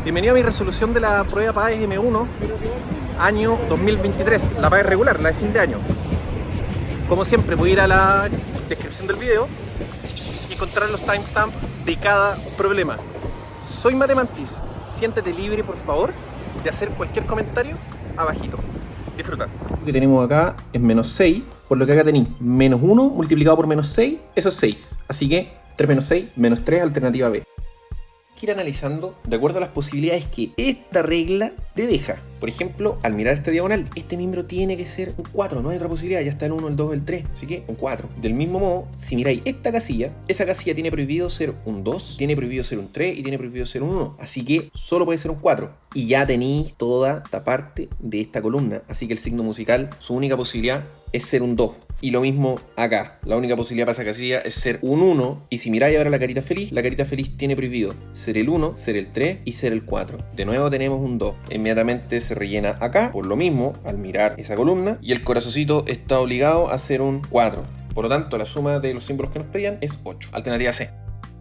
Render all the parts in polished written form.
Bienvenido a mi resolución de la prueba PAES M1 año 2023, la PAES regular, la de fin de año. Como siempre, voy a ir a la descripción del video y encontrar los timestamps de cada problema. Soy Matemantis, siéntete libre por favor de hacer cualquier comentario abajito. Disfruta. Lo que tenemos acá es menos 6, por lo que acá tenéis menos 1 multiplicado por menos 6, eso es 6. Así que 3 menos 6, menos 3, alternativa B. Ir analizando de acuerdo a las posibilidades que esta regla te deja. Por ejemplo, al mirar esta diagonal, este miembro tiene que ser un 4, no hay otra posibilidad, ya está el 1, el 2, el 3, así que un 4. Del mismo modo, si miráis esta casilla, esa casilla tiene prohibido ser un 2, tiene prohibido ser un 3 y tiene prohibido ser un 1, así que solo puede ser un 4. Y ya tenéis toda esta parte de esta columna, así que el signo musical, su única posibilidad es ser un 2. Y lo mismo acá, la única posibilidad para esa casilla es ser un 1. Y si miráis ahora la carita feliz tiene prohibido ser el 1, ser el 3 y ser el 4. De nuevo tenemos un 2. Inmediatamente se rellena acá, por lo mismo, al mirar esa columna. Y el corazoncito está obligado a ser un 4. Por lo tanto, la suma de los símbolos que nos pedían es 8. Alternativa C.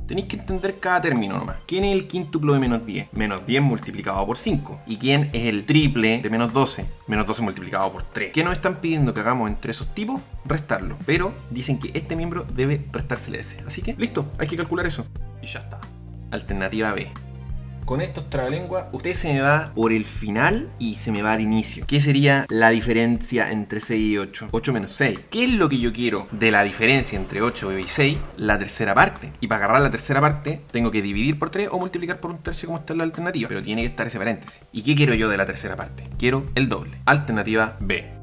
Tenéis que entender cada término nomás. ¿Quién es el quíntuplo de menos 10? Menos 10 multiplicado por 5. ¿Y quién es el triple de menos 12? Menos 12 multiplicado por 3. ¿Qué nos están pidiendo que hagamos entre esos tipos? Restarlo. Pero dicen que este miembro debe restársele ese. Así que, listo, hay que calcular eso. Y ya está. Alternativa B. Con estos trabalenguas, usted se me va por el final y se me va al inicio. ¿Qué sería la diferencia entre 6 y 8? 8 menos 6. ¿Qué es lo que yo quiero de la diferencia entre 8 y 6? La tercera parte. Y para agarrar la tercera parte, tengo que dividir por 3 o multiplicar por un tercio como está en la alternativa. Pero tiene que estar ese paréntesis. ¿Y qué quiero yo de la tercera parte? Quiero el doble. Alternativa B.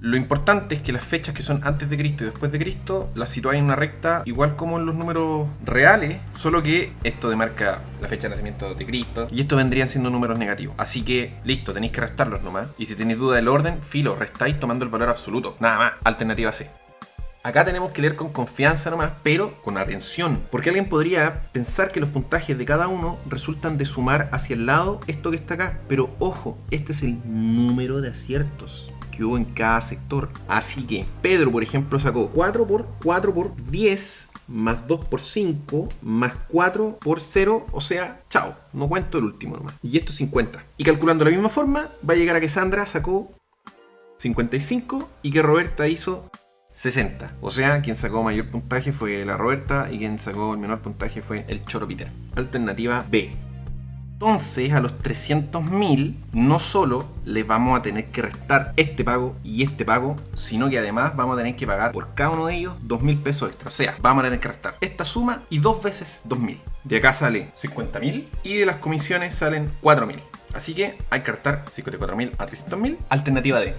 Lo importante es que las fechas que son antes de Cristo y después de Cristo las situáis en una recta igual como en los números reales, solo que esto demarca la fecha de nacimiento de Cristo y esto vendrían siendo números negativos. Así que listo, tenéis que restarlos nomás. Y si tenéis duda del orden, filo, restáis tomando el valor absoluto. Nada más. Alternativa C. Acá tenemos que leer con confianza nomás, pero con atención, porque alguien podría pensar que los puntajes de cada uno resultan de sumar hacia el lado esto que está acá, pero ojo, este es el número de aciertos que hubo en cada sector. Así que Pedro, por ejemplo, sacó 4 por 10 más 2 por 5 más 4 por 0, o sea, chao, no cuento el último nomás. Y esto es 50. Y calculando de la misma forma, va a llegar a que Sandra sacó 55 y que Roberta hizo 60. O sea, quien sacó mayor puntaje fue la Roberta y quien sacó el menor puntaje fue el Choro Peter. Alternativa B. Entonces, a los 300.000 no solo les vamos a tener que restar este pago y este pago, sino que además vamos a tener que pagar por cada uno de ellos 2.000 pesos extra. O sea, vamos a tener que restar esta suma y 2 veces 2.000. De acá sale 50.000 y de las comisiones salen 4.000. Así que hay que restar 54.000 a 300.000. Alternativa D.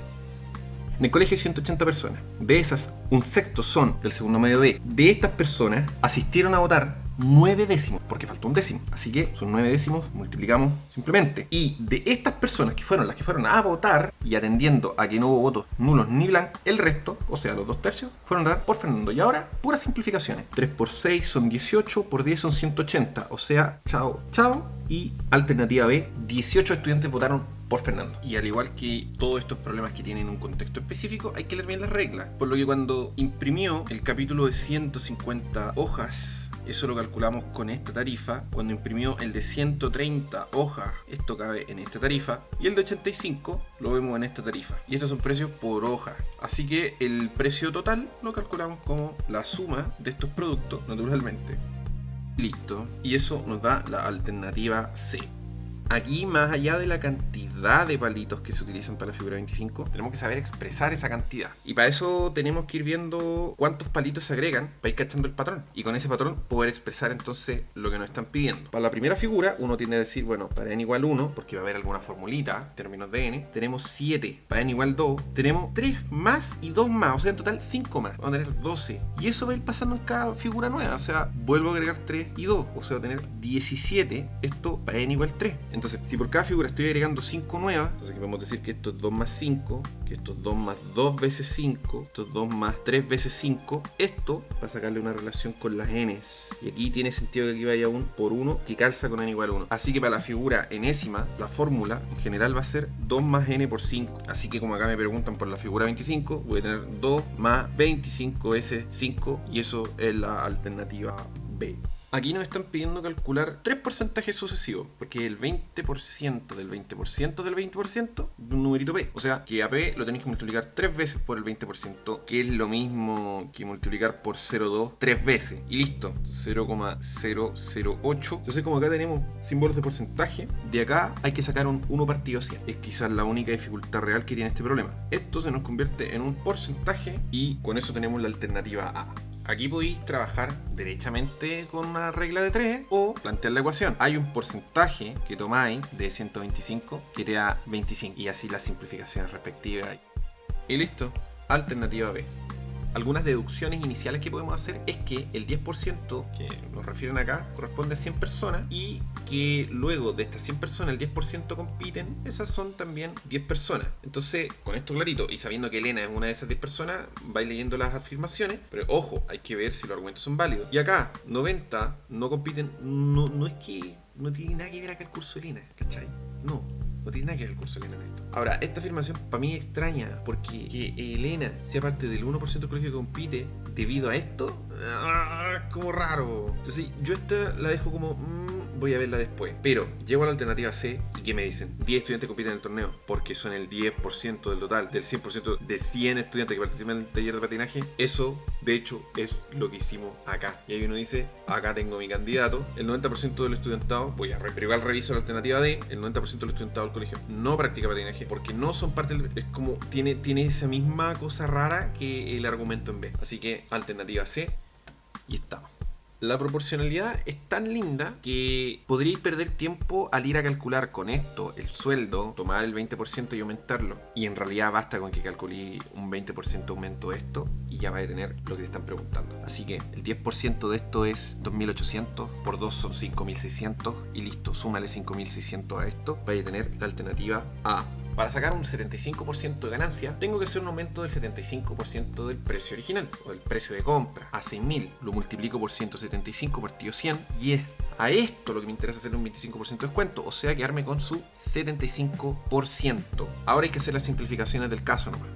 En el colegio hay 180 personas. De esas, un sexto son del segundo medio B. De estas personas asistieron a votar 9 décimos, porque faltó un décimo. Así que son 9 décimos, multiplicamos simplemente. Y de estas personas que fueron las que fueron a votar, y atendiendo a que no hubo votos nulos ni blancos, el resto, o sea los 2 tercios, fueron a dar por Fernando. Y ahora, puras simplificaciones. 3 por 6 son 18, por 10 son 180. O sea, chao, chao. Y alternativa B, 18 estudiantes votaron por Fernando. Y al igual que todos estos problemas que tienen un contexto específico, hay que leer bien las reglas. Por lo que cuando imprimió el capítulo de 150 hojas, eso lo calculamos con esta tarifa. Cuando imprimió el de 130 hojas, esto cabe en esta tarifa. Y el de 85 lo vemos en esta tarifa. Y estos son precios por hoja. Así que el precio total lo calculamos como la suma de estos productos, naturalmente. Listo. Y eso nos da la alternativa C. Aquí, más allá de la cantidad de palitos que se utilizan para la figura 25, tenemos que saber expresar esa cantidad. Y para eso tenemos que ir viendo cuántos palitos se agregan para ir cachando el patrón. Y con ese patrón poder expresar entonces lo que nos están pidiendo. Para la primera figura, uno tiende a decir, bueno, para n igual 1, porque va a haber alguna formulita en términos de n, tenemos 7. Para n igual 2, tenemos 3 más y 2 más. O sea, en total 5 más. Vamos a tener 12. Y eso va a ir pasando en cada figura nueva. O sea, vuelvo a agregar 3 y 2. O sea, va a tener 17. Esto para n igual 3. Entonces, si por cada figura estoy agregando 5 nuevas, entonces aquí podemos decir que esto es 2 más 5, que esto es 2 más 2 veces 5, esto es 2 más 3 veces 5. Esto para sacarle una relación con las n's. Y aquí tiene sentido que aquí vaya un por 1 que calza con n igual a 1. Así que para la figura enésima, la fórmula en general va a ser 2 más n por 5. Así que como acá me preguntan por la figura 25, voy a tener 2 más 25 veces 5 y eso es la alternativa B. Aquí nos están pidiendo calcular 3 porcentajes sucesivos, porque el 20% del 20% del 20% de un numerito P. O sea, que a P lo tenéis que multiplicar 3 veces por el 20%, que es lo mismo que multiplicar por 0,2 3 veces. Y listo, 0,008. Entonces, como acá tenemos símbolos de porcentaje, de acá hay que sacar un 1 partido a 100. Es quizás la única dificultad real que tiene este problema. Esto se nos convierte en un porcentaje y con eso tenemos la alternativa A. Aquí podéis trabajar derechamente con una regla de 3 o plantear la ecuación. Hay un porcentaje que tomáis de 125 que te da 25 y así las simplificaciones respectivas. Y listo, alternativa B. Algunas deducciones iniciales que podemos hacer es que el 10% que nos refieren acá corresponde a 100 personas y que luego de estas 100 personas el 10% compiten, esas son también 10 personas. Entonces, con esto clarito y sabiendo que Elena es una de esas 10 personas, vais leyendo las afirmaciones, pero ojo, hay que ver si los argumentos son válidos. Y acá, 90 no compiten, no es que no tiene nada que ver acá el curso de Elena, ¿cachai? No tiene nada que ver el curso de Elena en esto. Ahora, esta afirmación para mí es extraña, porque que Elena sea parte del 1% del colegio que compite debido a esto, como raro. Entonces, yo esta la dejo como, voy a verla después. Pero llego a la alternativa C y ¿qué me dicen? 10 estudiantes compiten en el torneo, porque son el 10% del total, del 100% de 100 estudiantes que participan en el taller de patinaje. Eso, de hecho, es lo que hicimos acá. Y ahí uno dice, acá tengo mi candidato, el 90% del estudiantado, pero igual reviso la alternativa D, el 90% del estudiantado del colegio no practica patinaje, porque no son parte del... Es como, tiene esa misma cosa rara que el argumento en B. Así que, alternativa C, y estamos. La proporcionalidad es tan linda que podríais perder tiempo al ir a calcular con esto el sueldo, tomar el 20% y aumentarlo. Y en realidad basta con que calculéis un 20% aumento de esto y ya vais a tener lo que te están preguntando. Así que el 10% de esto es 2.800, por 2 son 5.600 y listo, súmale 5.600 a esto, vais a tener la alternativa A. Para sacar un 75% de ganancia, tengo que hacer un aumento del 75% del precio original, o del precio de compra, a 6.000. Lo multiplico por 175 partido 100, y es a esto lo que me interesa hacer un 25% de descuento, o sea, quedarme con su 75%. Ahora hay que hacer las simplificaciones del caso nomás.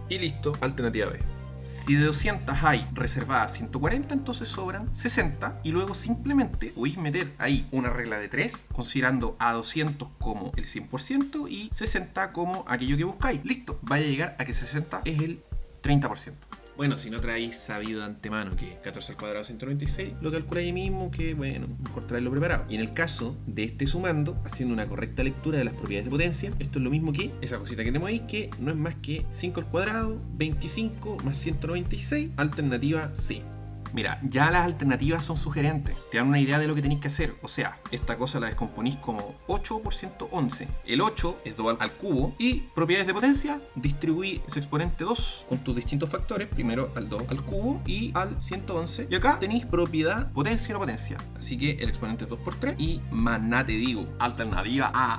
Y listo, alternativa B. Si de 200 hay reservadas 140, entonces sobran 60 y luego simplemente podéis meter ahí una regla de 3, considerando a 200 como el 100% y 60 como aquello que buscáis. Listo, vaya a llegar a que 60 es el 30%. Bueno, si no traéis sabido de antemano que 14 al cuadrado es 196, lo calculáis ahí mismo, que bueno, mejor traerlo preparado. Y en el caso de este sumando, haciendo una correcta lectura de las propiedades de potencia, esto es lo mismo que esa cosita que tenemos ahí, que no es más que 5 al cuadrado, 25 más 196, alternativa C. Mira, ya las alternativas son sugerentes, te dan una idea de lo que tenéis que hacer. O sea, esta cosa la descomponís como 8 por 111. El 8 es 2 al cubo y propiedades de potencia, distribuí ese exponente 2 con tus distintos factores, primero al 2 al cubo y al 111. Y acá tenéis propiedad potencia y no potencia. Así que el exponente es 2 por 3 y más nada te digo, alternativa A.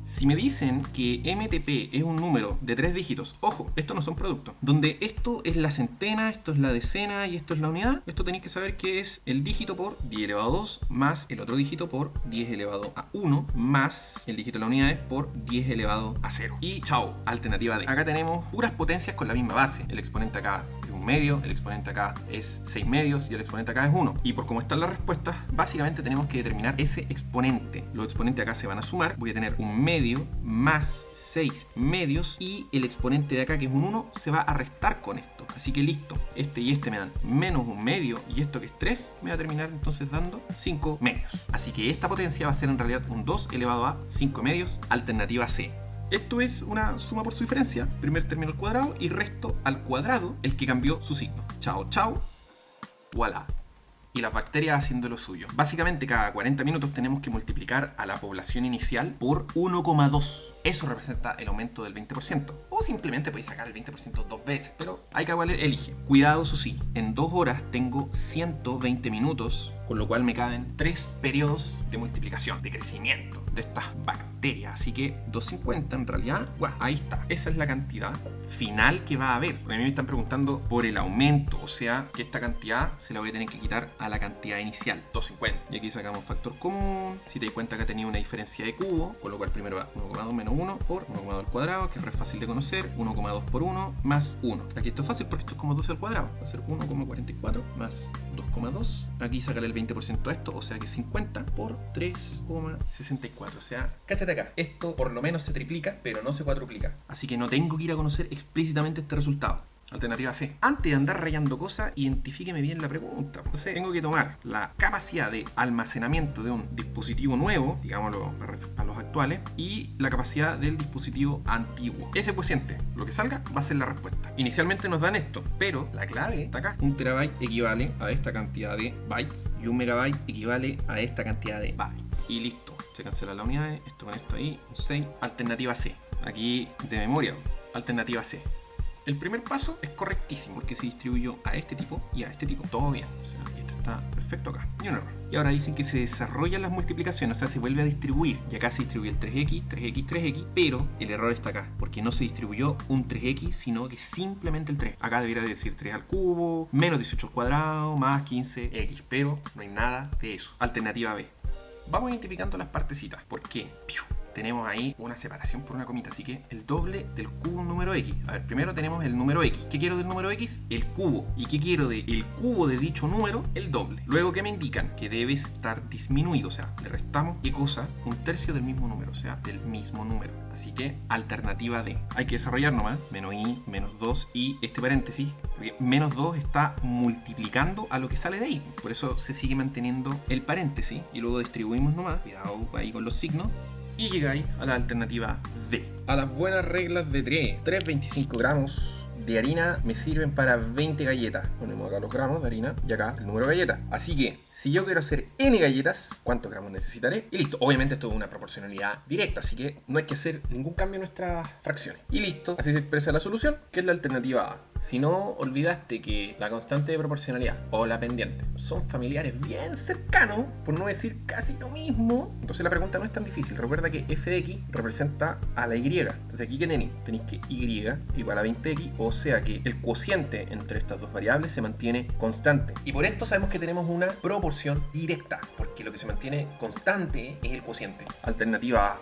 Si me dicen que MTP es un número de 3 dígitos, ojo, estos no son productos, donde esto es la centena, esto es la decena y esto es la unidad, esto tenéis que saber que es el dígito por 10 elevado a 2 más el otro dígito por 10 elevado a 1 más el dígito de la unidad es por 10 elevado a 0. Y chao, alternativa D. Acá tenemos puras potencias con la misma base. El exponente acá es 1 medio, el exponente acá es 6 medios y el exponente acá es 1. Y por cómo están las respuestas, básicamente tenemos que determinar ese exponente. Los exponentes acá se van a sumar, voy a tener 1 medio más 6 medios y el exponente de acá que es un 1 se va a restar con esto, así que listo, este y este me dan menos 1 medio y esto que es 3 me va a terminar entonces dando 5 medios, así que esta potencia va a ser en realidad un 2 elevado a 5 medios, alternativa C. Esto es una suma por su diferencia, primer término al cuadrado y resto al cuadrado, el que cambió su signo. Chao, chao, voilà. Y las bacterias haciendo lo suyo. Básicamente cada 40 minutos tenemos que multiplicar a la población inicial por 1,2. Eso representa el aumento del 20%. O simplemente podéis sacar el 20% 2 veces, pero hay que igual elige. Cuidado, eso sí, en 2 horas tengo 120 minutos con lo cual me caben 3 periodos de multiplicación, de crecimiento de estas bacterias. Así que 250 en realidad, ahí está. Esa es la cantidad final que va a haber. Porque a mí me están preguntando por el aumento, o sea que esta cantidad se la voy a tener que quitar a la cantidad inicial, 250. Y aquí sacamos factor común. Si te das cuenta que ha tenido una diferencia de cubo, con lo cual primero va 1,2 menos 1 por 1,2 al cuadrado, que es re fácil de conocer, 1,2 por 1 más 1. Aquí esto es fácil porque esto es como 12 al cuadrado, va a ser 1,44 más 2,2. Aquí sacarle el 20% a esto, o sea que 50 por 3,64. O sea, cáchate acá, esto por lo menos se triplica, pero no se cuadruplica. Así que no tengo que ir a conocer explícitamente este resultado. Alternativa C. Antes de andar rayando cosas, identifíqueme bien la pregunta. Entonces, tengo que tomar la capacidad de almacenamiento de un dispositivo nuevo, digámoslo para los actuales, y la capacidad del dispositivo antiguo. Ese cociente, lo que salga, va a ser la respuesta. Inicialmente nos dan esto, pero la clave está acá. 1 terabyte equivale a esta cantidad de bytes y 1 megabyte equivale a esta cantidad de bytes. Y listo. Se cancelan las unidades, esto con esto ahí, un 6. Alternativa C. Aquí de memoria. Alternativa C. El primer paso es correctísimo porque se distribuyó a este tipo y a este tipo. Todo bien. O sea, esto está perfecto acá. Ni un error. Y ahora dicen que se desarrollan las multiplicaciones, o sea, se vuelve a distribuir. Y acá se distribuye el 3x, 3x, 3x, pero el error está acá, porque no se distribuyó un 3x, sino que simplemente el 3. Acá debería decir 3 al cubo, menos 18 al cuadrado, más 15x, pero no hay nada de eso. Alternativa B. Vamos identificando las partecitas. ¿Por qué? Tenemos ahí una separación por una comita, así que el doble del cubo número x. A ver, primero tenemos el número x. ¿Qué quiero del número x? El cubo. ¿Y qué quiero del cubo de dicho número? El doble. Luego, ¿qué me indican? Que debe estar disminuido, o sea, le restamos, ¿qué cosa? 1/3 del mismo número, o sea, del mismo número. Así que, alternativa D. Hay que desarrollar nomás, menos i, menos 2 y este paréntesis, porque menos 2 está multiplicando a lo que sale de ahí. Por eso se sigue manteniendo el paréntesis y luego distribuimos nomás. Cuidado ahí con los signos. Y llegáis a la alternativa D. A las buenas reglas de 3. 3,25 gramos de harina me sirven para 20 galletas. Ponemos acá los gramos de harina y acá el número de galletas. Así que, si yo quiero hacer n galletas, ¿cuántos gramos necesitaré? Y listo. Obviamente esto es una proporcionalidad directa, así que no hay que hacer ningún cambio en nuestras fracciones. Y listo. Así se expresa la solución, que es la alternativa A. Si no olvidaste que la constante de proporcionalidad o la pendiente son familiares bien cercanos, por no decir casi lo mismo, entonces la pregunta no es tan difícil. Recuerda que f de x representa a la y. Entonces aquí, ¿qué tenéis? Tenéis que y igual a 20x, o sea que el cociente entre estas dos variables se mantiene constante. Y por esto sabemos que tenemos una proporción directa, porque lo que se mantiene constante es el cociente. Alternativa A.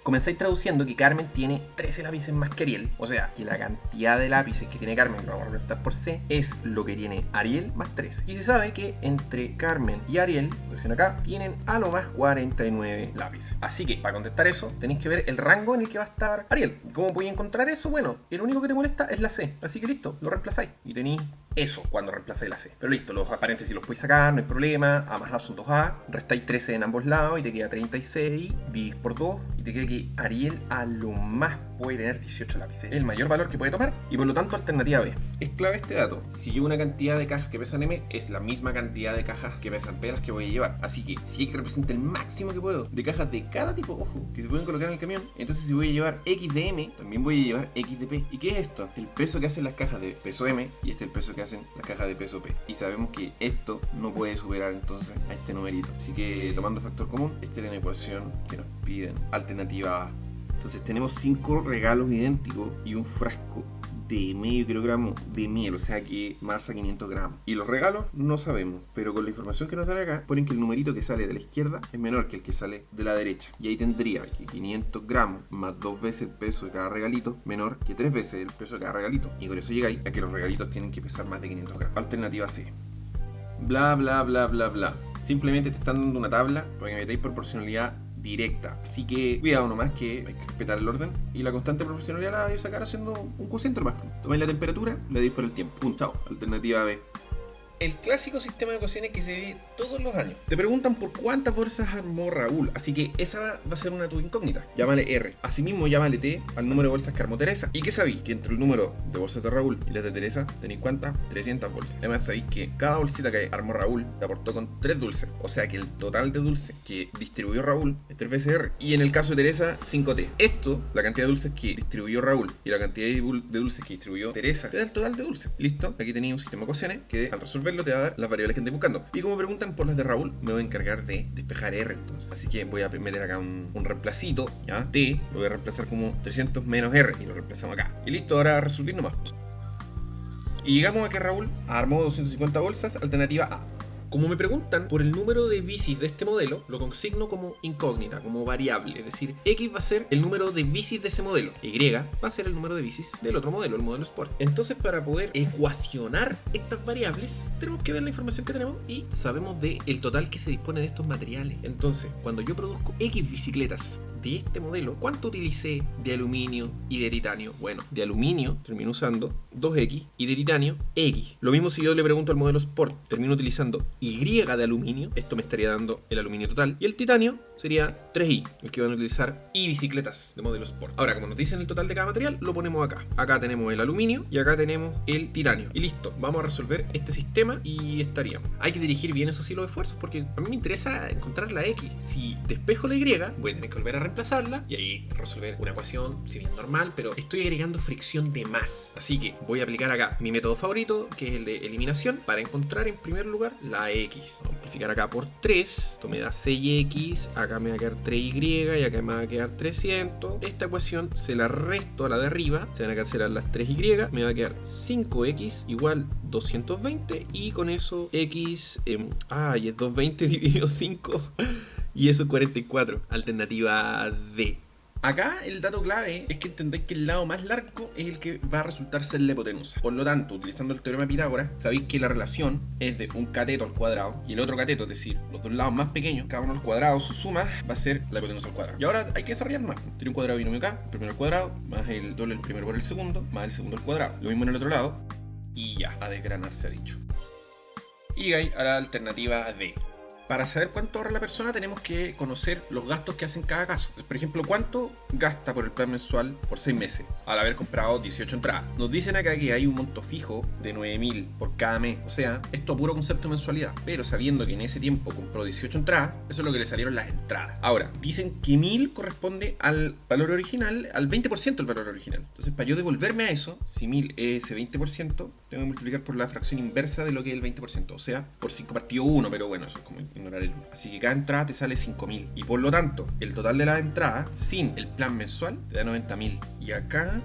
Comenzáis traduciendo que Carmen tiene 13 lápices más que Ariel, o sea, que la cantidad de lápices que tiene Carmen, lo vamos a representar por C, es lo que tiene Ariel más 13. Y se sabe que entre Carmen y Ariel, posición acá, tienen a lo más 49 lápices. Así que, para contestar eso, tenéis que ver el rango en el que va a estar Ariel. ¿Cómo podéis encontrar eso? Bueno, el único que te molesta es la C, así que listo, lo reemplazáis. Y tenéis eso cuando reemplazáis la C. Pero listo, los paréntesis los podéis sacar, no hay problema. A más A son 2A, restáis 13 en ambos lados y te queda 36, dividís por 2 y te queda que Ariel a lo más puede tener 18 lápices. El mayor valor que puede tomar y por lo tanto alternativa B. Es clave este dato. Si llevo una cantidad de cajas que pesan M, es la misma cantidad de cajas que pesan P las que voy a llevar. Así que si hay que representar el máximo que puedo de cajas de cada tipo, ojo, que se pueden colocar en el camión, entonces si voy a llevar X de M, también voy a llevar X de P. ¿Y qué es esto? El peso que hacen las cajas de peso M y este es el peso que hacen las cajas de peso P. Y sabemos que esto no puede superar entonces a este numerito. Así que tomando factor común, esta es la ecuación que nos piden. Alternativa A. Entonces tenemos 5 regalos idénticos y un frasco de medio kilogramo de miel, o sea que masa 500 gramos. Y los regalos no sabemos, pero con la información que nos dan acá, ponen que el numerito que sale de la izquierda es menor que el que sale de la derecha. Y ahí tendría que 500 gramos más 2 veces el peso de cada regalito, menor que 3 veces el peso de cada regalito. Y con eso llegáis a que los regalitos tienen que pesar más de 500 gramos. Alternativa C. Bla, bla, bla, bla, bla. Simplemente te están dando una tabla para que metáis proporcionalidad directa. Así que cuidado nomás, que hay que respetar el orden. Y la constante proporcionalidad la voy a sacar haciendo un cociente nomás. Tomáis la temperatura, le deis por el tiempo. Chao. Alternativa B. El clásico sistema de ecuaciones que se ve todos los años. Te preguntan por cuántas bolsas armó Raúl, así que esa va a ser una de tus incógnitas. Llámale R. Asimismo, llámale T al número de bolsas que armó Teresa. ¿Y qué sabéis? Que entre el número de bolsas de Raúl y las de Teresa, ¿tenéis cuántas? 300 bolsas. Además, sabéis que cada bolsita que armó Raúl te aportó con 3 dulces. O sea que el total de dulces que distribuyó Raúl es 3 veces R. Y en el caso de Teresa, 5T. Esto, la cantidad de dulces que distribuyó Raúl y la cantidad de dulces que distribuyó Teresa, te da el total de dulces. ¿Listo? Aquí tenéis un sistema de ecuaciones que al resolver resolverlo te va a dar las variables que andes buscando. Y como preguntan por las de Raúl, me voy a encargar de despejar R entonces. Así que voy a meter acá un reemplacito, ¿ya? T, lo voy a reemplazar como 300 menos R y lo reemplazamos acá. Y listo, ahora a resolver nomás. Y llegamos a que Raúl armó 250 bolsas, alternativa A. Como me preguntan por el número de bicis de este modelo, lo consigno como incógnita, como variable. Es decir, X va a ser el número de bicis de ese modelo. Y va a ser el número de bicis del otro modelo, el modelo Sport. Entonces, para poder ecuacionar estas variables, tenemos que ver la información que tenemos y sabemos del total que se dispone de estos materiales. Entonces, cuando yo produzco X bicicletas de este modelo, ¿cuánto utilicé de aluminio y de titanio? Bueno, de aluminio termino usando 2X y de titanio X. Lo mismo si yo le pregunto al modelo Sport, termino utilizando Y de aluminio, esto me estaría dando el aluminio total, y el titanio sería 3Y, el que van a utilizar y bicicletas de modelo Sport. Ahora, como nos dicen el total de cada material, lo ponemos acá. Acá tenemos el aluminio y acá tenemos el titanio. Y listo, vamos a resolver este sistema y estaríamos. Hay que dirigir bien esos los esfuerzos porque a mí me interesa encontrar la X. Si despejo la Y, voy a tener que volver a reemplazarla y ahí resolver una ecuación, si bien normal, pero estoy agregando fricción de más. Así que voy a aplicar acá mi método favorito, que es el de eliminación, para encontrar en primer lugar la X. Vamos a amplificar acá por 3, esto me da 6X, acá me va a quedar 3Y y acá me va a quedar 300. Esta ecuación se la resto a la de arriba, se van a cancelar las 3Y, me va a quedar 5X igual 220 y con eso X, y es 220 dividido 5 y eso es 44, alternativa D. Acá el dato clave es que entendéis que el lado más largo es el que va a resultar ser la hipotenusa. Por lo tanto, utilizando el teorema de Pitágoras, sabéis que la relación es de un cateto al cuadrado y el otro cateto, es decir, los dos lados más pequeños, cada uno al cuadrado, su suma va a ser la hipotenusa al cuadrado. Y ahora hay que desarrollar más. Tiene un cuadrado binomio acá, el primero al cuadrado, más el doble del primero por el segundo, más el segundo al cuadrado. Lo mismo en el otro lado, y ya, a desgranar se ha dicho. Y llegáis a la alternativa D. Para saber cuánto ahorra la persona tenemos que conocer los gastos que hace en cada caso. Por ejemplo, cuánto gasta por el plan mensual por 6 meses al haber comprado 18 entradas. Nos dicen acá que hay un monto fijo de 9.000 por cada mes. O sea, esto a puro concepto de mensualidad. Pero sabiendo que en ese tiempo compró 18 entradas, eso es lo que le salieron las entradas. Ahora, dicen que 1.000 corresponde al valor original, al 20% del valor original. Entonces, para yo devolverme a eso, si 1.000 es ese 20%, tengo que multiplicar por la fracción inversa de lo que es el 20%. O sea, por 5 partido 1, pero bueno, eso es como ignorar el 1. Así que cada entrada te sale 5.000. Y por lo tanto, el total de las entradas, sin el plan mensual, te da 90.000. Y acá...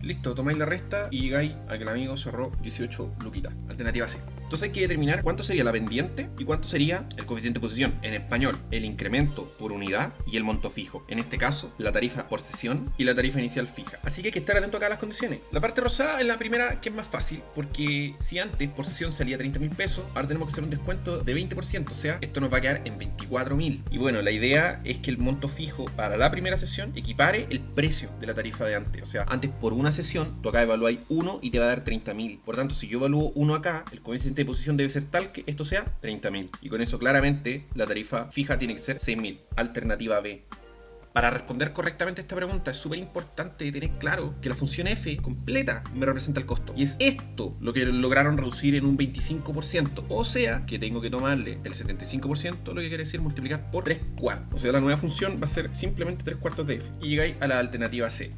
listo, tomáis la resta y llegáis a que el amigo cerró 18 luquitas. Alternativa C. Entonces hay que determinar cuánto sería la pendiente y cuánto sería el coeficiente de posición. En español, el incremento por unidad y el monto fijo. En este caso, la tarifa por sesión y la tarifa inicial fija. Así que hay que estar atento acá a las condiciones. La parte rosada es la primera, que es más fácil, porque si antes por sesión salía 30.000 pesos, ahora tenemos que hacer un descuento de 20%. O sea, esto nos va a quedar en 24.000. Y bueno, la idea es que el monto fijo para la primera sesión equipare el precio de la tarifa de antes. O sea, antes por una sesión, tú acá evaluáis 1 y te va a dar 30.000. Por tanto, si yo evalúo 1 acá, el coeficiente de posición debe ser tal que esto sea 30.000. Y con eso claramente la tarifa fija tiene que ser 6.000. Alternativa B. Para responder correctamente a esta pregunta es súper importante tener claro que la función f completa me representa el costo. Y es esto lo que lograron reducir en un 25%. O sea, que tengo que tomarle el 75%, lo que quiere decir multiplicar por 3/4. O sea, la nueva función va a ser simplemente 3/4 de f. Y llegáis a la alternativa C.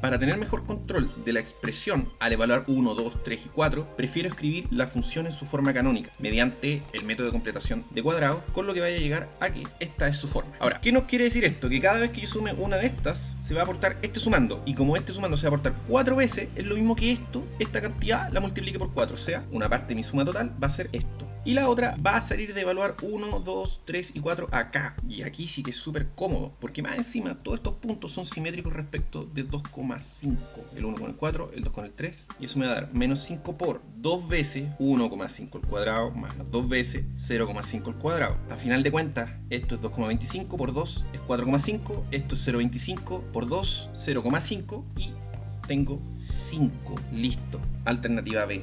Para tener mejor control de la expresión al evaluar 1, 2, 3 y 4, prefiero escribir la función en su forma canónica, mediante el método de completación de cuadrados, con lo que vaya a llegar a que esta es su forma. Ahora, ¿qué nos quiere decir esto? Que cada vez que yo sume una de estas, se va a aportar este sumando, y como este sumando se va a aportar 4 veces, es lo mismo que esto, esta cantidad la multiplique por 4, o sea, una parte de mi suma total va a ser esto. Y la otra va a salir de evaluar 1, 2, 3 y 4 acá. Y aquí sí que es súper cómodo, porque más encima todos estos puntos son simétricos respecto de 2,5. El 1 con el 4, el 2 con el 3. Y eso me va a dar menos 5 por 2 veces 1,5 al cuadrado más 2 veces 0,5 al cuadrado. A final de cuentas, esto es 2,25 por 2 es 4,5. Esto es 0,25 por 2, 0,5. Y tengo 5. Listo. Alternativa B.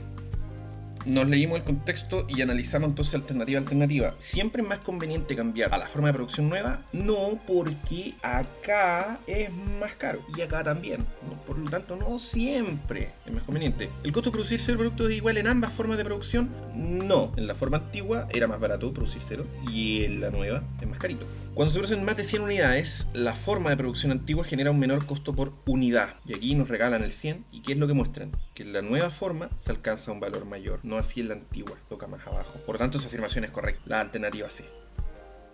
Nos leímos el contexto y analizamos entonces alternativa. ¿Siempre es más conveniente cambiar a la forma de producción nueva? No, porque acá es más caro y acá también. Por lo tanto, no siempre es más conveniente. ¿El costo de producir cero productos es igual en ambas formas de producción? No. En la forma antigua era más barato producir cero y en la nueva es más carito. Cuando se producen más de 100 unidades, la forma de producción antigua genera un menor costo por unidad. Y aquí nos regalan el 100. ¿Y qué es lo que muestran? Que en la nueva forma se alcanza un valor mayor, no así en la antigua, toca más abajo. Por lo tanto, esa afirmación es correcta, la alternativa C.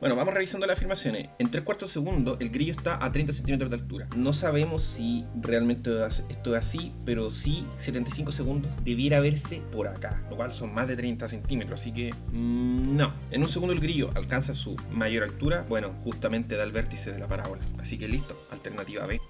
Bueno, vamos revisando las afirmaciones. En 3/4 de segundo el grillo está a 30 centímetros de altura. No sabemos si realmente esto es así, pero sí 75 segundos debiera verse por acá, lo cual son más de 30 centímetros, así que no. En un segundo el grillo alcanza su mayor altura, bueno, justamente da el vértice de la parábola. Así que listo, alternativa B.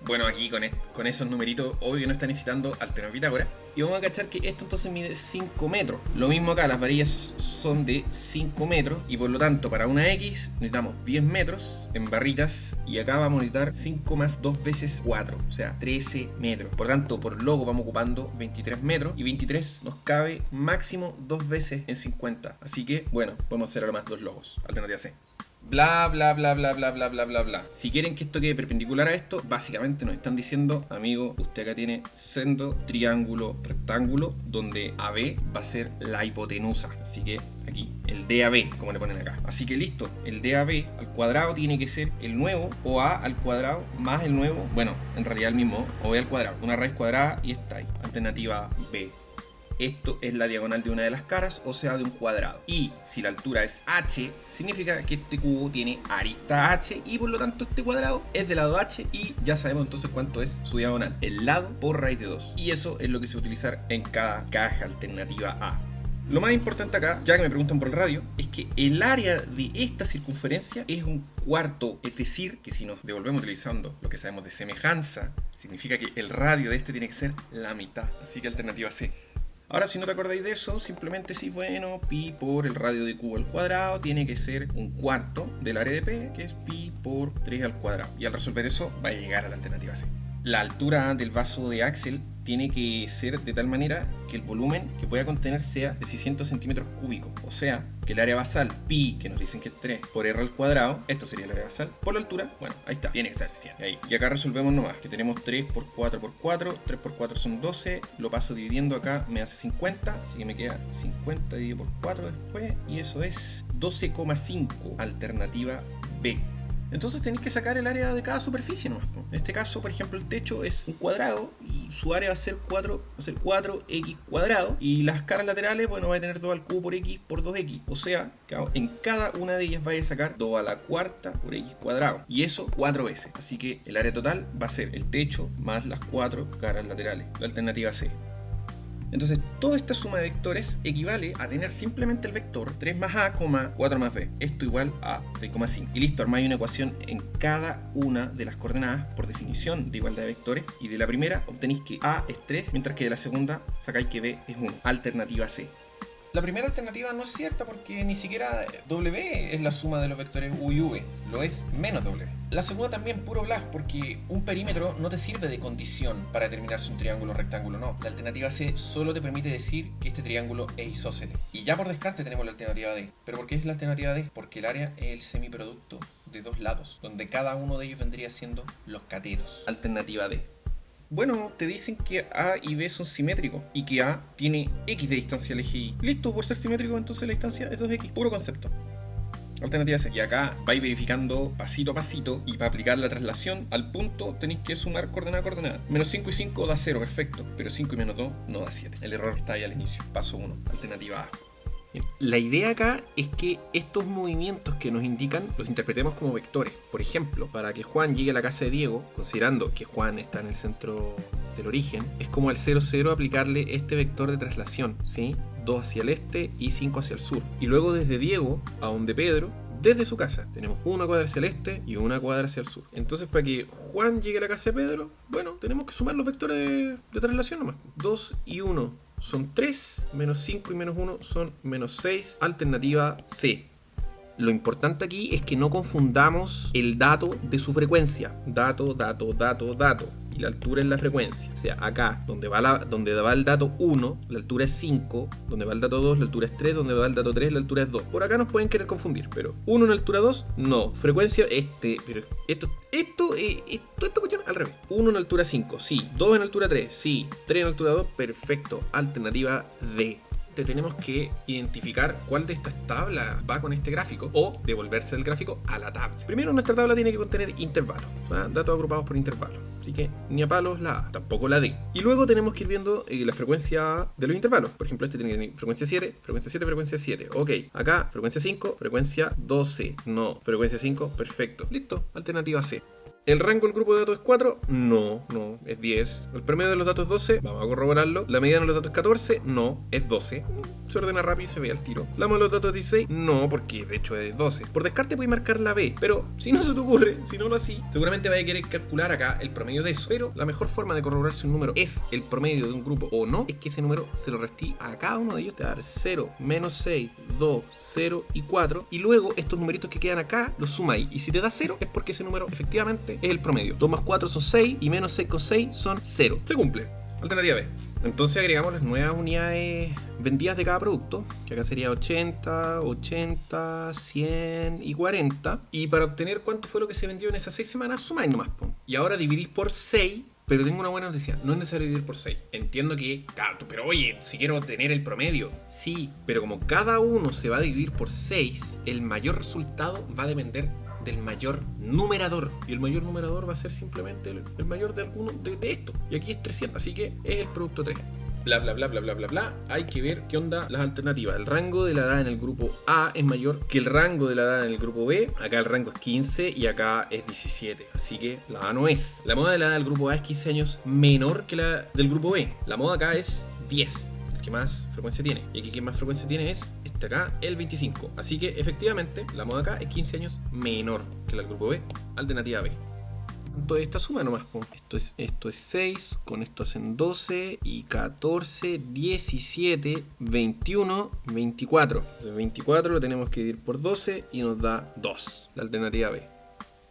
Bueno, aquí con esos numeritos, obvio que no están necesitando alternar Pitágoras. Y vamos a cachar que esto entonces mide 5 metros. Lo mismo acá, las varillas son de 5 metros. Y por lo tanto, para una X necesitamos 10 metros en barritas. Y acá vamos a necesitar 5 más 2 veces 4. O sea, 13 metros. Por lo tanto, por logo vamos ocupando 23 metros. Y 23 nos cabe máximo 2 veces en 50. Así que, bueno, podemos hacer ahora más 2 logos. Alternativa C. Bla, bla, bla, bla, bla, bla, bla, bla, bla. Si quieren que esto quede perpendicular a esto, básicamente nos están diciendo, amigo, usted acá tiene sendo triángulo rectángulo, donde AB va a ser la hipotenusa. Así que aquí, el DAB, como le ponen acá. Así que listo, el DAB al cuadrado tiene que ser el nuevo, OA al cuadrado más el nuevo, bueno, en realidad el mismo, OB al cuadrado. Una raíz cuadrada y está ahí. Alternativa B. Esto es la diagonal de una de las caras, o sea, de un cuadrado. Y si la altura es h, significa que este cubo tiene arista h y por lo tanto este cuadrado es de lado h y ya sabemos entonces cuánto es su diagonal. El lado por raíz de 2. Y eso es lo que se va a utilizar en cada caja. Alternativa A. Lo más importante acá, ya que me preguntan por el radio, es que el área de esta circunferencia es un cuarto. Es decir, que si nos devolvemos utilizando lo que sabemos de semejanza, significa que el radio de este tiene que ser la mitad. Así que alternativa C. Ahora, si no te acordáis de eso, simplemente sí, bueno, pi por el radio de cubo al cuadrado tiene que ser un cuarto del área de P, que es pi por 3 al cuadrado. Y al resolver eso, va a llegar a la alternativa C. La altura del vaso de Axel tiene que ser de tal manera que el volumen que pueda contener sea de 600 centímetros cúbicos. O sea, que el área basal, pi, que nos dicen que es 3 por r al cuadrado, esto sería el área basal, por la altura, bueno, ahí está, tiene que ser 100. Ahí. Y acá resolvemos nomás, que tenemos 3 por 4 por 4, 3 por 4 son 12, lo paso dividiendo acá, me hace 50, así que me queda 50 dividido por 4 después, y eso es 12,5, alternativa B. Entonces tenéis que sacar el área de cada superficie nomás. En este caso, por ejemplo, el techo es un cuadrado y su área va a ser 4x cuadrado. Y las caras laterales, bueno, va a tener 2 al cubo por x por 2x. O sea, en cada una de ellas vais a sacar 2 a la cuarta por x cuadrado. Y eso 4 veces. Así que el área total va a ser el techo más las 4 caras laterales. La alternativa C. Entonces, toda esta suma de vectores equivale a tener simplemente el vector 3 más a, 4 más b. Esto igual a 6,5. Y listo, armáis una ecuación en cada una de las coordenadas por definición de igualdad de vectores. Y de la primera obtenéis que a es 3, mientras que de la segunda sacáis que b es 1. Alternativa C. La primera alternativa no es cierta porque ni siquiera W es la suma de los vectores U y V, lo es menos W. La segunda también puro bluff porque un perímetro no te sirve de condición para determinar si un triángulo o rectángulo no. La alternativa C solo te permite decir que este triángulo es isósceles. Y ya por descarte tenemos la alternativa D. ¿Pero por qué es la alternativa D? Porque el área es el semiproducto de dos lados, donde cada uno de ellos vendría siendo los catetos. Alternativa D. Bueno, te dicen que A y B son simétricos y que A tiene X de distancia al eje Y. Listo, por ser simétrico entonces la distancia es 2X, puro concepto. Alternativa C. Y acá vais verificando pasito a pasito y para aplicar la traslación al punto tenéis que sumar coordenada a coordenada. Menos 5 y 5 da 0, perfecto, pero 5 y menos 2 no da 7. El error está ahí al inicio. Paso 1, alternativa A. La idea acá es que estos movimientos que nos indican los interpretemos como vectores. Por ejemplo, para que Juan llegue a la casa de Diego, considerando que Juan está en el centro del origen, es como al 0, 0 aplicarle este vector de traslación, ¿sí? 2 hacia el este y 5 hacia el sur. Y luego desde Diego a donde Pedro, desde su casa, tenemos una cuadra hacia el este y una cuadra hacia el sur. Entonces, para que Juan llegue a la casa de Pedro, bueno, tenemos que sumar los vectores de traslación nomás. 2 y 1 son 3, menos 5 y menos 1 son menos 6, alternativa C. Lo importante aquí es que no confundamos el dato de su frecuencia. Dato. Y la altura es la frecuencia. O sea, acá, donde va el dato 1, la altura es 5. Donde va el dato 2, la altura es 3. Donde va el dato 3, la altura es 2. Por acá nos pueden querer confundir, pero 1 en altura 2, no. Frecuencia, pero esta cuestión al revés. 1 en altura 5, sí. 2 en altura 3, sí. 3 en altura 2, perfecto. Alternativa D. Simplemente tenemos que identificar cuál de estas tablas va con este gráfico o devolverse del gráfico a la tabla. Primero, nuestra tabla tiene que contener intervalos, datos agrupados por intervalos. Así que ni a palos la A, tampoco la D. Y luego tenemos que ir viendo la frecuencia de los intervalos. Por ejemplo, este tiene frecuencia 7, frecuencia 7, frecuencia 7. Ok, acá frecuencia 5, frecuencia 12. No, frecuencia 5, perfecto. Listo, alternativa C. ¿El rango del grupo de datos es 4? No, es 10. ¿El promedio de los datos es 12? Vamos a corroborarlo. ¿La mediana de los datos es 14? No, es 12. Se ordena rápido y se ve al tiro. ¿La moda de los datos es 16? No, porque de hecho es 12. Por descarte puedes marcar la B, pero si no se te ocurre, si no lo así, seguramente vas a querer calcular acá el promedio de eso. Pero la mejor forma de corroborar si un número es el promedio de un grupo o no, es que ese número se lo restí a cada uno de ellos. Te va a dar 0, menos 6, 2, 0 y 4. Y luego estos numeritos que quedan acá los sumáis. Y si te da 0 es porque ese número efectivamente es el promedio. 2 más 4 son 6 y menos 6 con 6 son 0. Se cumple. Alternativa B. Entonces agregamos las nuevas unidades vendidas de cada producto, que acá sería 80, 80, 100 y 40. Y para obtener cuánto fue lo que se vendió en esas 6 semanas, sumáis nomás. Y ahora dividís por 6. Pero tengo una buena noticia, no es necesario dividir por 6. Entiendo que, claro, pero oye, si quiero tener el promedio. Sí, pero como cada uno se va a dividir por 6, el mayor resultado va a depender del mayor numerador. Y el mayor numerador va a ser simplemente el mayor de alguno de esto. Y aquí es 300, así que es el producto 3. Bla, bla, bla, bla, bla, bla, bla. Hay que ver qué onda las alternativas. El rango de la edad en el grupo A es mayor que el rango de la edad en el grupo B. Acá el rango es 15 y acá es 17. Así que la A no es. La moda de la edad del grupo A es 15 años menor que la del grupo B. La moda acá es 10. El que más frecuencia tiene. Y aquí quien más frecuencia tiene es este acá, el 25. Así que efectivamente la moda acá es 15 años menor que la del grupo B. Alternativa B. Entonces esta suma nomás, esto es 6, con esto hacen 12 y 14, 17, 21, 24. Entonces 24 lo tenemos que dividir por 12 y nos da 2, la alternativa B.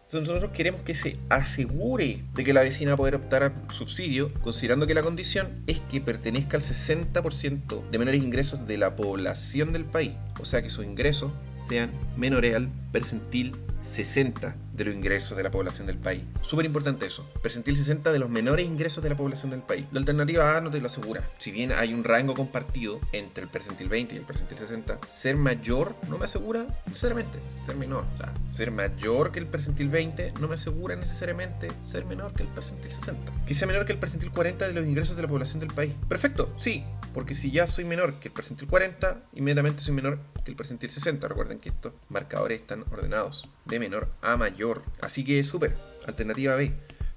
Entonces nosotros queremos que se asegure de que la vecina va a poder optar a subsidio, considerando que la condición es que pertenezca al 60% de menores ingresos de la población del país. O sea que sus ingresos sean menores al percentil 60 de los ingresos de la población del país. Súper importante eso. Percentil 60 de los menores ingresos de la población del país. La alternativa A no te lo asegura. Si bien hay un rango compartido entre el percentil 20 y el percentil 60, ser mayor no me asegura necesariamente ser menor. O sea, ser mayor que el percentil 20 no me asegura necesariamente ser menor que el percentil 60. Que sea menor que el percentil 40 de los ingresos de la población del país. Perfecto, sí. Porque si ya soy menor que el percentil 40, inmediatamente soy menor que el percentil 60. Recuerden que estos marcadores están ordenados de menor a mayor. Así que es súper. Alternativa B.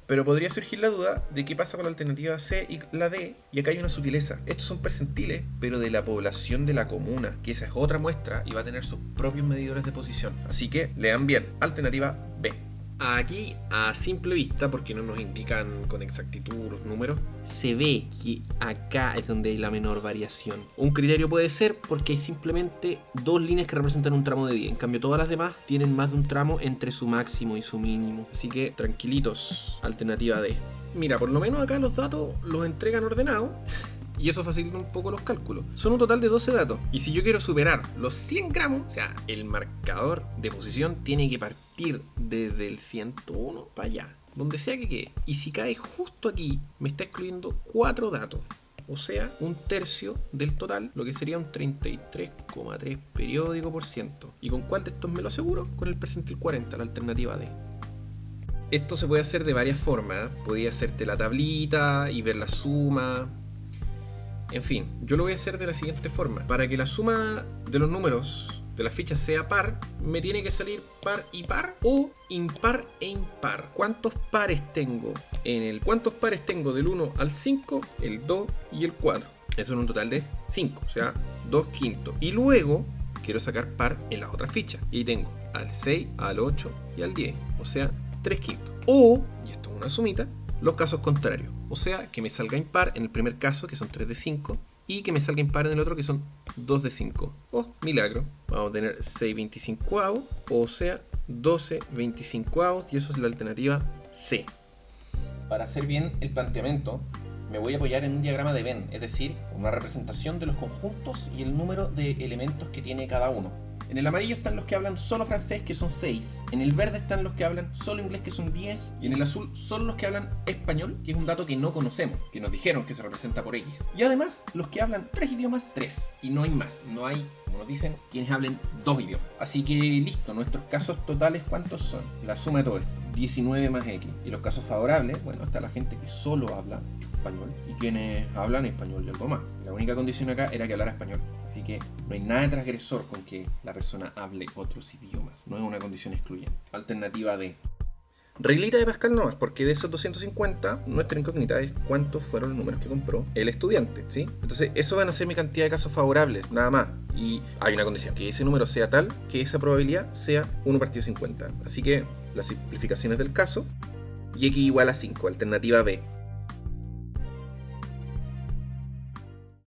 Pero podría surgir la duda de qué pasa con la alternativa C y la D. Y acá hay una sutileza. Estos son percentiles, pero de la población de la comuna, que esa es otra muestra y va a tener sus propios medidores de posición. Así que lean bien. Alternativa B. Aquí, a simple vista, porque no nos indican con exactitud los números, se ve que acá es donde hay la menor variación. Un criterio puede ser porque hay simplemente 2 líneas que representan un tramo de 10. En cambio, todas las demás tienen más de un tramo entre su máximo y su mínimo. Así que, tranquilitos. Alternativa D. Mira, por lo menos acá los datos los entregan ordenados. Y eso facilita un poco los cálculos. Son un total de 12 datos. Y si yo quiero superar los 100 gramos, o sea, el marcador de posición tiene que partir desde el 101 para allá, donde sea que quede. Y si cae justo aquí, me está excluyendo 4 datos. O sea, un tercio del total, lo que sería un 33,3 periódico por ciento. ¿Y con cuál de estos me lo aseguro? Con el percentil 40, la alternativa D. Esto se puede hacer de varias formas. Podía hacerte la tablita y ver la suma. En fin, yo lo voy a hacer de la siguiente forma. Para que la suma de los números de las fichas sea par, me tiene que salir par y par o impar e impar. ¿Cuántos pares tengo? ¿Cuántos pares tengo del 1 al 5, el 2 y el 4? Eso es un total de 5, o sea, 2 quintos. Y luego quiero sacar par en las otras fichas. Y ahí tengo al 6, al 8 y al 10, o sea, 3 quintos. O, y esto es una sumita, los casos contrarios. O sea, que me salga impar en el primer caso, que son 3 de 5, y que me salga impar en el otro, que son 2 de 5. Oh, milagro. Vamos a tener 6 25avos, o sea, 12 25avos, y eso es la alternativa C. Para hacer bien el planteamiento, me voy a apoyar en un diagrama de Venn, es decir, una representación de los conjuntos y el número de elementos que tiene cada uno. En el amarillo están los que hablan solo francés, que son 6. En el verde están los que hablan solo inglés, que son 10. Y en el azul son los que hablan español, que es un dato que no conocemos, que nos dijeron que se representa por X. Y además, los que hablan 3 idiomas, 3. Y no hay más, no hay, como nos dicen, quienes hablen 2 idiomas. Así que listo, nuestros casos totales, ¿cuántos son? La suma de todo esto, 19 más X. Y los casos favorables, bueno, está la gente que solo habla español y quienes hablan español y algo más. La única condición acá era que hablara español. Así que no hay nada de transgresor con que la persona hable otros idiomas. No es una condición excluyente. Alternativa D. Reglita de Pascal nomás, porque de esos 250, nuestra incógnita es cuántos fueron los números que compró el estudiante, ¿sí? Entonces, eso van a ser mi cantidad de casos favorables, nada más. Y hay una condición, que ese número sea tal que esa probabilidad sea 1 partido 50. Así que, las simplificaciones del caso, y X igual a 5, alternativa B.